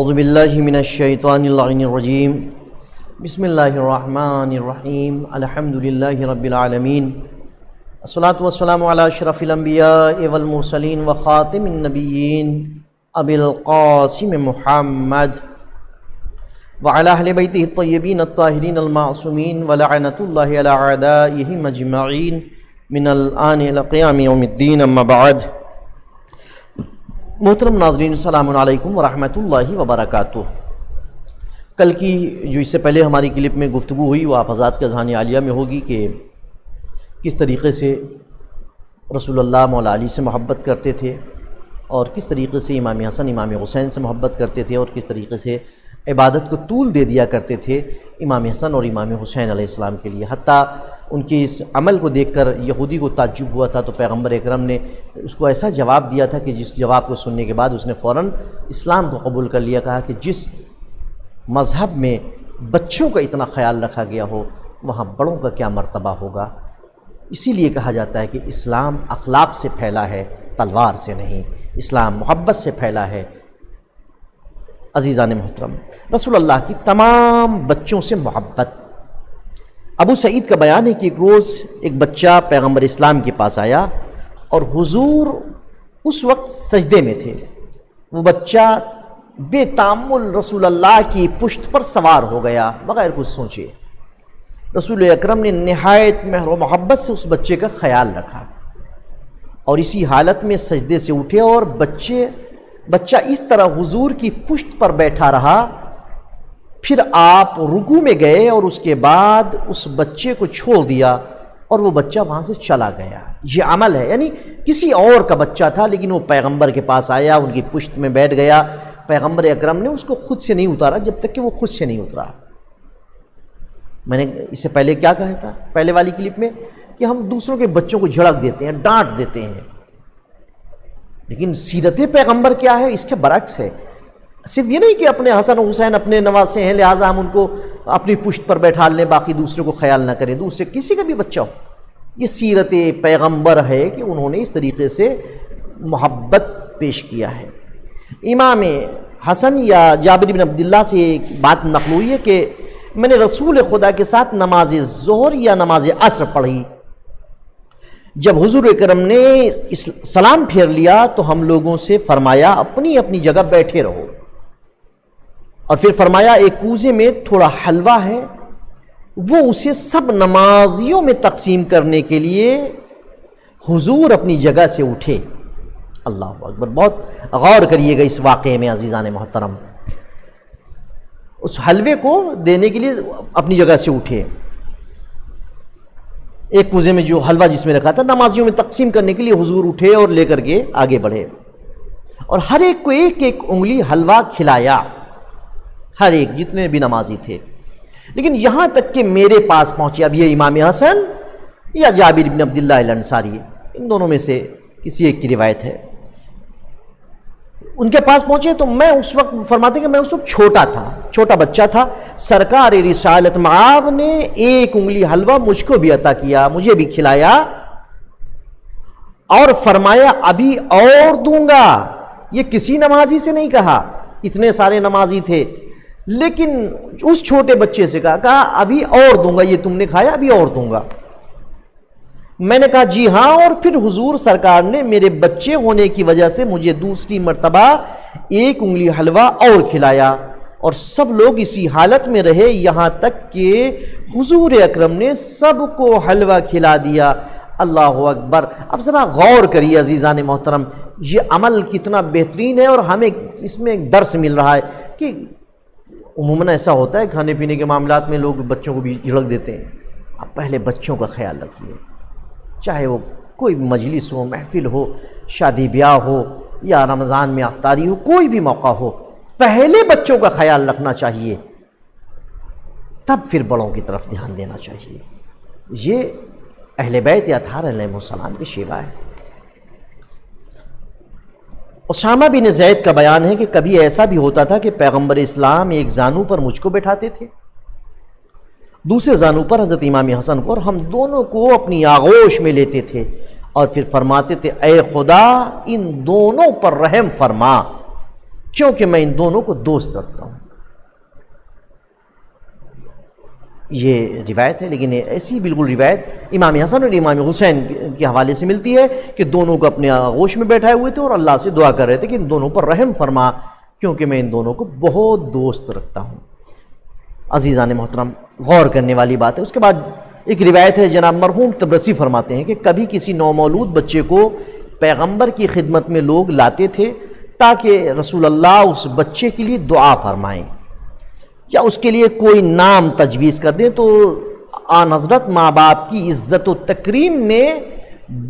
اعوذ باللہ من الشیطان اللعین الرجیم بسم اللہ الرحمن الرحیم الحمدللہ رب العالمین الصلاۃ والسلام علی اشرف الانبیاء والمرسلین وخاتم النبیین ابی القاسم محمد وعلی اہل بیتہ الطیبین الطاہرین المعصومین ولعنۃ اللہ علی اعدائہم اجمعین من الآن الی قیام یوم الدین اما بعد۔ محترم ناظرین السلام علیکم ورحمۃ اللہ وبرکاتہ۔ کل کی جو اس سے پہلے ہماری کلپ میں گفتگو ہوئی وہ آپ حضرات کے اذہان عالیہ میں ہوگی کہ کس طریقے سے رسول اللہ مولا علی سے محبت کرتے تھے اور کس طریقے سے امام حسن امام حسین سے محبت کرتے تھے اور کس طریقے سے عبادت کو طول دے دیا کرتے تھے امام حسن اور امام حسین علیہ السلام کے لیے۔ حتیٰ ان کے اس عمل کو دیکھ کر یہودی کو تعجب ہوا تھا تو پیغمبر اکرم نے اس کو ایسا جواب دیا تھا کہ جس جواب کو سننے کے بعد اس نے فوراً اسلام کو قبول کر لیا۔ کہا کہ جس مذہب میں بچوں کا اتنا خیال رکھا گیا ہو وہاں بڑوں کا کیا مرتبہ ہوگا۔ اسی لیے کہا جاتا ہے کہ اسلام اخلاق سے پھیلا ہے، تلوار سے نہیں۔ اسلام محبت سے پھیلا ہے۔ عزیزان محترم، رسول اللہ کی تمام بچوں سے محبت۔ ابو سعید کا بیان ہے کہ ایک روز ایک بچہ پیغمبر اسلام کے پاس آیا اور حضور اس وقت سجدے میں تھے۔ وہ بچہ بے تامل رسول اللہ کی پشت پر سوار ہو گیا بغیر کچھ سوچے۔ رسول اکرم نے نہایت مہر و محبت سے اس بچے کا خیال رکھا اور اسی حالت میں سجدے سے اٹھے اور بچہ اس طرح حضور کی پشت پر بیٹھا رہا۔ پھر آپ رکوع میں گئے اور اس کے بعد اس بچے کو چھوڑ دیا اور وہ بچہ وہاں سے چلا گیا۔ یہ عمل ہے، یعنی کسی اور کا بچہ تھا لیکن وہ پیغمبر کے پاس آیا، ان کی پشت میں بیٹھ گیا۔ پیغمبر اکرم نے اس کو خود سے نہیں اتارا جب تک کہ وہ خود سے نہیں اترا۔ میں نے اس سے پہلے کیا کہا تھا پہلے والی کلپ میں کہ ہم دوسروں کے بچوں کو جھڑک دیتے ہیں، ڈانٹ دیتے ہیں، لیکن سیرت پیغمبر کیا ہے اس کے برعکس ہے۔ صرف یہ نہیں کہ اپنے حسن و حسین اپنے نواسے ہیں لہٰذا ہم ان کو اپنی پشت پر بیٹھا لیں، باقی دوسروں کو خیال نہ کریں، دوسرے کسی کا بھی بچہ ہو۔ یہ سیرت پیغمبر ہے کہ انہوں نے اس طریقے سے محبت پیش کیا ہے۔ امام حسن یا جابر بن عبداللہ سے ایک بات نقل ہوئی ہے کہ میں نے رسول خدا کے ساتھ نماز ظہر یا نماز عصر پڑھی۔ جب حضور اکرم نے سلام پھیر لیا تو ہم لوگوں سے فرمایا اپنی اپنی جگہ بیٹھے رہو، اور پھر فرمایا ایک کوزے میں تھوڑا حلوہ ہے، وہ اسے سب نمازیوں میں تقسیم کرنے کے لیے حضور اپنی جگہ سے اٹھے۔ اللہ اکبر، بہت غور کریے گا اس واقعے میں عزیزان محترم۔ اس حلوے کو دینے کے لیے اپنی جگہ سے اٹھے، ایک کوزے میں جو حلوہ جس میں رکھا تھا نمازیوں میں تقسیم کرنے کے لیے حضور اٹھے اور لے کر کے آگے بڑھے اور ہر ایک کو ایک ایک انگلی حلوہ کھلایا، ہر ایک جتنے بھی نمازی تھے۔ لیکن یہاں تک کہ میرے پاس پہنچے، اب یہ امام حسن یا جابر بن عبداللہ الانصاری، ان دونوں میں سے کسی ایک کی روایت ہے، ان کے پاس پہنچے تو میں اس وقت فرماتے کہ میں اس وقت چھوٹا بچہ تھا۔ سرکار رسالت مآب نے ایک انگلی حلوہ مجھ کو بھی عطا کیا، مجھے بھی کھلایا اور فرمایا ابھی اور دوں گا۔ یہ کسی نمازی سے نہیں کہا، اتنے سارے نمازی تھے، لیکن اس چھوٹے بچے سے کہا ابھی اور دوں گا، یہ تم نے کھایا ابھی اور دوں گا۔ میں نے کہا جی ہاں، اور پھر حضور سرکار نے میرے بچے ہونے کی وجہ سے مجھے دوسری مرتبہ ایک انگلی حلوہ اور کھلایا، اور سب لوگ اسی حالت میں رہے یہاں تک کہ حضور اکرم نے سب کو حلوہ کھلا دیا۔ اللہ اکبر۔ اب ذرا غور کریے عزیزان محترم، یہ عمل کتنا بہترین ہے، اور ہمیں اس میں ایک درس مل رہا ہے کہ عموماً ایسا ہوتا ہے کھانے پینے کے معاملات میں لوگ بچوں کو بھی جھڑک دیتے ہیں۔ اب پہلے بچوں کا خیال رکھیے، چاہے وہ کوئی مجلس ہو، محفل ہو، شادی بیاہ ہو یا رمضان میں افطاری ہو، کوئی بھی موقع ہو، پہلے بچوں کا خیال رکھنا چاہیے، تب پھر بڑوں کی طرف دھیان دینا چاہیے۔ یہ اہل بیت اطہار علیہ السلام کی شیوا ہے۔ اسامہ بن زید کا بیان ہے کہ کبھی ایسا بھی ہوتا تھا کہ پیغمبر اسلام ایک زانو پر مجھ کو بٹھاتے تھے، دوسرے زانو پر حضرت امام حسن کو، اور ہم دونوں کو اپنی آغوش میں لیتے تھے اور پھر فرماتے تھے اے خدا ان دونوں پر رحم فرما کیونکہ میں ان دونوں کو دوست رکھتا ہوں۔ یہ روایت ہے، لیکن ایسی بالکل روایت امام حسن اور امام حسین کے حوالے سے ملتی ہے کہ دونوں کو اپنے آغوش میں بیٹھائے ہوئے تھے اور اللہ سے دعا کر رہے تھے کہ ان دونوں پر رحم فرما، کیونکہ میں ان دونوں کو بہت دوست رکھتا ہوں۔ عزیزان محترم، غور کرنے والی بات ہے۔ اس کے بعد ایک روایت ہے، جناب مرحوم طبرسی فرماتے ہیں کہ کبھی کسی نومولود بچے کو پیغمبر کی خدمت میں لوگ لاتے تھے تاکہ رسول اللہ اس بچے کے لیے دعا فرمائیں یا اس کے لیے کوئی نام تجویز کر دیں، تو آن حضرت ماں باپ کی عزت و تکریم میں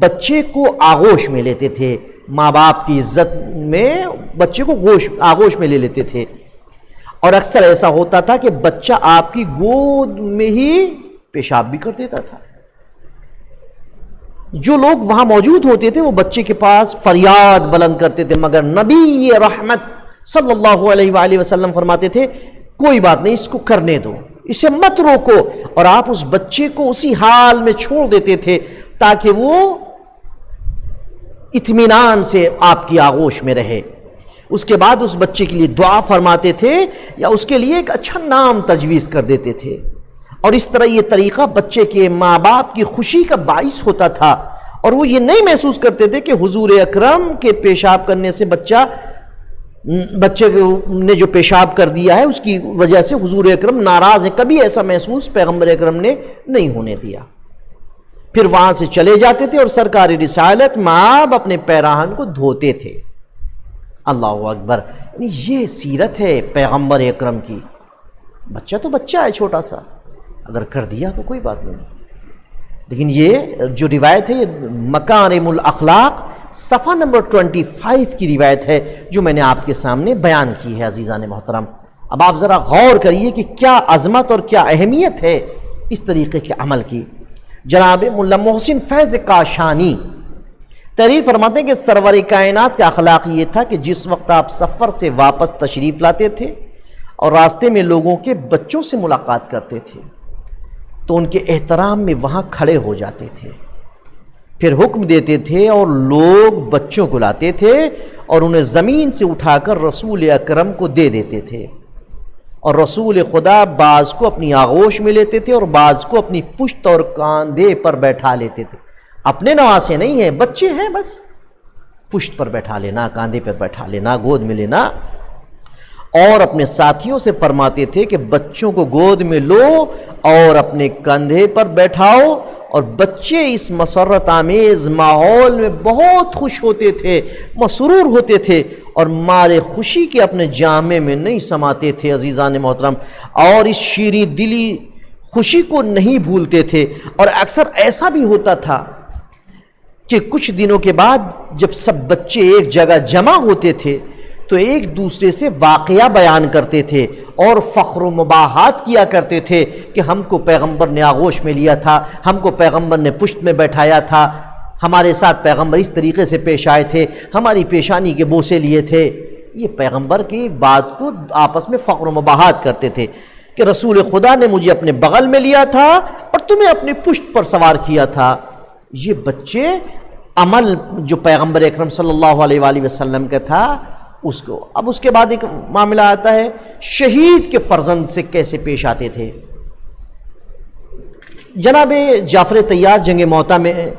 بچے کو آغوش میں لیتے تھے، ماں باپ کی عزت میں بچے کو آغوش میں لے لیتے تھے، اور اکثر ایسا ہوتا تھا کہ بچہ آپ کی گود میں ہی پیشاب بھی کر دیتا تھا۔ جو لوگ وہاں موجود ہوتے تھے وہ بچے کے پاس فریاد بلند کرتے تھے، مگر نبی رحمت صلی اللہ علیہ وآلہ وسلم فرماتے تھے کوئی بات نہیں، اس کو کرنے دو، اسے مت روکو، اور آپ اس بچے کو اسی حال میں چھوڑ دیتے تھے تاکہ وہ اطمینان سے آپ کی آغوش میں رہے۔ اس کے بعد اس بچے کے لیے دعا فرماتے تھے یا اس کے لیے ایک اچھا نام تجویز کر دیتے تھے، اور اس طرح یہ طریقہ بچے کے ماں باپ کی خوشی کا باعث ہوتا تھا، اور وہ یہ نہیں محسوس کرتے تھے کہ حضور اکرم کے پیشاب کرنے سے بچے نے جو پیشاب کر دیا ہے اس کی وجہ سے حضور اکرم ناراض ہیں۔ کبھی ایسا محسوس پیغمبر اکرم نے نہیں ہونے دیا۔ پھر وہاں سے چلے جاتے تھے اور سرکار رسالت مآب اپنے پیراہن کو دھوتے تھے۔ اللہ اکبر، یعنی یہ سیرت ہے پیغمبر اکرم کی۔ بچہ تو بچہ ہے چھوٹا سا، اگر کر دیا تو کوئی بات نہیں، لیکن یہ جو روایت ہے یہ مکارم الاخلاق صفحہ نمبر 25 کی روایت ہے جو میں نے آپ کے سامنے بیان کی ہے۔ عزیزان محترم، اب آپ ذرا غور کریے کہ کیا عظمت اور کیا اہمیت ہے اس طریقے کے عمل کی۔ جناب ملا محسن فیض کاشانی تحریر فرماتے ہیں کہ سرور کائنات کا اخلاق یہ تھا کہ جس وقت آپ سفر سے واپس تشریف لاتے تھے اور راستے میں لوگوں کے بچوں سے ملاقات کرتے تھے تو ان کے احترام میں وہاں کھڑے ہو جاتے تھے، پھر حکم دیتے تھے اور لوگ بچوں کو لاتے تھے اور انہیں زمین سے اٹھا کر رسول اکرم کو دے دیتے تھے، اور رسول خدا بعض کو اپنی آغوش میں لیتے تھے اور بعض کو اپنی پشت اور کاندھے پر بیٹھا لیتے تھے۔ اپنے نواسے نہیں ہیں، بچے ہیں، بس پشت پر بیٹھا لینا، کاندھے پر بیٹھا لینا، گود میں لینا، اور اپنے ساتھیوں سے فرماتے تھے کہ بچوں کو گود میں لو اور اپنے کندھے پر بیٹھاؤ، اور بچے اس مسرت آمیز ماحول میں بہت خوش ہوتے تھے، مسرور ہوتے تھے، اور مارے خوشی کے اپنے جامے میں نہیں سماتے تھے۔ عزیزان محترم، اور اس شیریں دلی خوشی کو نہیں بھولتے تھے، اور اکثر ایسا بھی ہوتا تھا کہ کچھ دنوں کے بعد جب سب بچے ایک جگہ جمع ہوتے تھے تو ایک دوسرے سے واقعہ بیان کرتے تھے اور فخر و مباحات کیا کرتے تھے کہ ہم کو پیغمبر نے آغوش میں لیا تھا، ہم کو پیغمبر نے پشت میں بیٹھایا تھا، ہمارے ساتھ پیغمبر اس طریقے سے پیش آئے تھے، ہماری پیشانی کے بوسے لیے تھے۔ یہ پیغمبر کی بات کو آپس میں فخر و مباحات کرتے تھے کہ رسول خدا نے مجھے اپنے بغل میں لیا تھا اور تمہیں اپنی پشت پر سوار کیا تھا۔ یہ بچے عمل جو پیغمبر اکرم صلی اللہ علیہ وآلہ وسلم کا تھا اس کو۔ اب اس کے بعد ایک معاملہ آتا ہے شہید کے فرزند سے کیسے پیش آتے تھے۔ جناب جعفر طیار جنگ موطا میں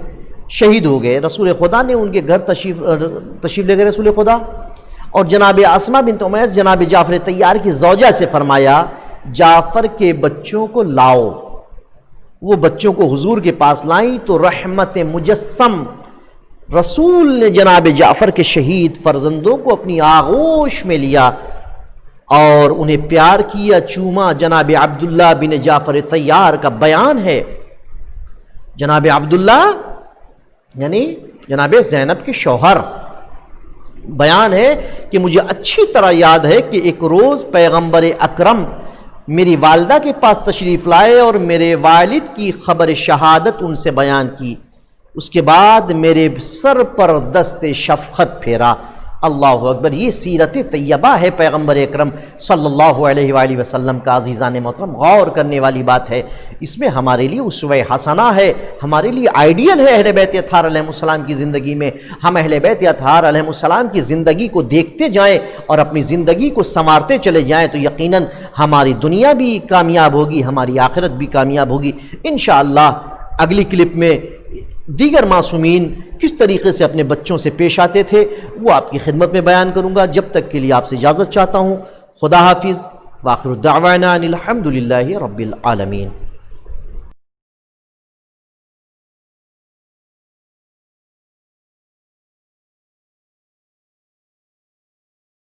شہید ہو گئے، رسول خدا نے ان کے گھر تشریف لے گئے رسول خدا، اور جناب اسما بنت امیس جناب جعفر طیار کی زوجہ سے فرمایا جعفر کے بچوں کو لاؤ۔ وہ بچوں کو حضور کے پاس لائیں تو رحمت مجسم رسول نے جناب جعفر کے شہید فرزندوں کو اپنی آغوش میں لیا اور انہیں پیار کیا، چوما۔ جناب عبداللہ بن جعفر طیار کا بیان ہے، جناب عبداللہ یعنی جناب زینب کے شوہر، بیان ہے کہ مجھے اچھی طرح یاد ہے کہ ایک روز پیغمبر اکرم میری والدہ کے پاس تشریف لائے اور میرے والد کی خبر شہادت ان سے بیان کی، اس کے بعد میرے سر پر دست شفقت پھیرا۔ اللہ اکبر، یہ سیرت طیبہ ہے پیغمبر اکرم صلی اللہ علیہ وآلہ وسلم کا۔ عزیزان محترم، غور کرنے والی بات ہے، اس میں ہمارے لیے اسوہ حسنہ ہے، ہمارے لیے آئیڈیل ہے اہل بیت اطہار علیہ السلام کی زندگی میں۔ ہم اہل بیت اطہار علیہ السلام کی زندگی کو دیکھتے جائیں اور اپنی زندگی کو سنوارتے چلے جائیں تو یقیناً ہماری دنیا بھی کامیاب ہوگی، ہماری آخرت بھی کامیاب ہوگی انشاءاللہ۔ اگلی کلپ میں دیگر معصومین کس طریقے سے اپنے بچوں سے پیش آتے تھے وہ آپ کی خدمت میں بیان کروں گا۔ جب تک کے لیے آپ سے اجازت چاہتا ہوں، خدا حافظ، وآخر دعوانا ان الحمد للہ رب العالمین۔